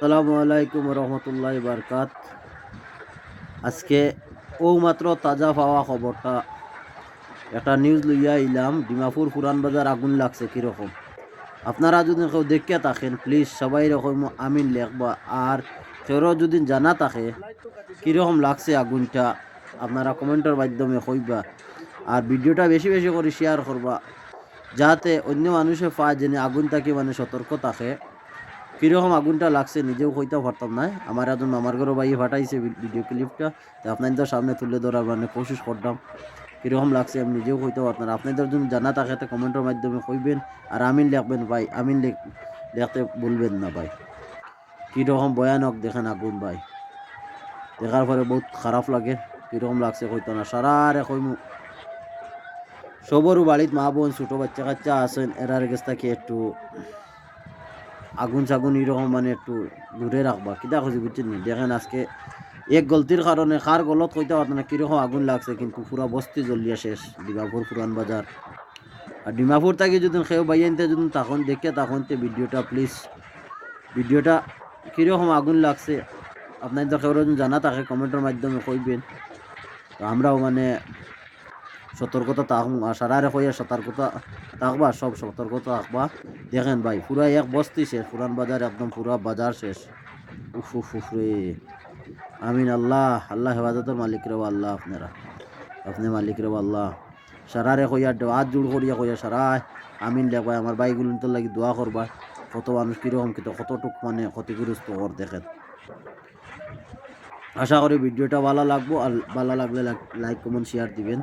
আসসালামু আলাইকুম রহমতুল্লাহ বারকাত। আজকে মাত্র তাজা পাওয়া খবরটা একটা নিউজ লইয়া আইলাম। ডিমাপুর পুরান বাজার আগুন লাগছে কিরকম। আপনারা যদি কেউ দেখে থাকেন প্লিজ সবাই রকম আমিন লেখবা। আর কেউ যদি জানা থাকে কিরকম লাগছে আগুনটা, আপনারা কমেন্টের মাধ্যমে কইবা। আর ভিডিওটা বেশি বেশি করে শেয়ার করবা, যাতে অন্য মানুষে পায় যেন আগুন থাকি মানে সতর্ক থাকে। কিরকম আগুনটা লাগছে নিজেও কইতে পারতাম না। আমার একজন মামার ঘরও ভাই ফাটাইছে ভিডিও ক্লিপটা, তো আপনাদের সামনে তুলে ধরার মানে কোশিশ করতাম। কিরকম লাগছে আমি নিজেও কইতে পারতাম না। আপনাদের যদি জানা থাকে তো কমেন্টের মাধ্যমে কইবেন। আর আমিন লিখবেন ভাই, আমিন লিখতে ভুলবেন না ভাই। কিরকম ভয়ানক দেখেন আগুন ভাই, দেখার পরে বহুত খারাপ লাগে। কিরকম লাগছে কইতো না। সারা রে কইমু সবরও বাড়িত মা বোন ছোটো বাচ্চা কাচ্চা আছেন, এরার কাছ থেকে একটু আগুন সাগুন এরকম মানে একটু দূরে রাখবা। কিতা খুঁজি বুঝছেন নি? দেখেন আজকে এক গলতির কারণে কার গলত কইতে পারতো না কিরকম আগুন লাগছে, কিন্তু পুরা বস্তি জ্বলিয়া শেষ ডিমাপুর পুরান বাজার। আর ডিমাপুর থেকে যদি কেউ বাইনতে যদি তখন দেখে তখন ভিডিওটা প্লিজ, ভিডিওটা কিরকম আগুন লাগছে আপনাদের কেউ যদি জানা থাকে কমেন্টের মাধ্যমে কইবেন। তো আমরাও মানে সতর্কতা থাকুন। আর সারারে কইয়া সতর্কতা থাকবা, সব সতর্কতা থাকবা। দেখেন ভাই পুরা এক বস্তি শেষ, পুরান বাজার একদম পুরা বাজার শেষ। উফ উফ উফ রে। আমিন। আল্লাহ আল্লাহ হেফাজতের মালিক রে আল্লাহ, আপনারা আপনি মালিক রে আল্লাহ। সারারে কইয়া হাত জোড় করিয়া কইয়া সারা আমিন লেখবাই। আমার ভাইগুলো তো লাগি দোয়া করবা। কত মানুষ কিরকম কিন্তু কতটুক মানে ক্ষতিগ্রস্ত কর দেখেন। আশা করি ভিডিওটা ভালো লাগবো। আর ভালো লাগলে লাইক কমেন্ট শেয়ার দিবেন।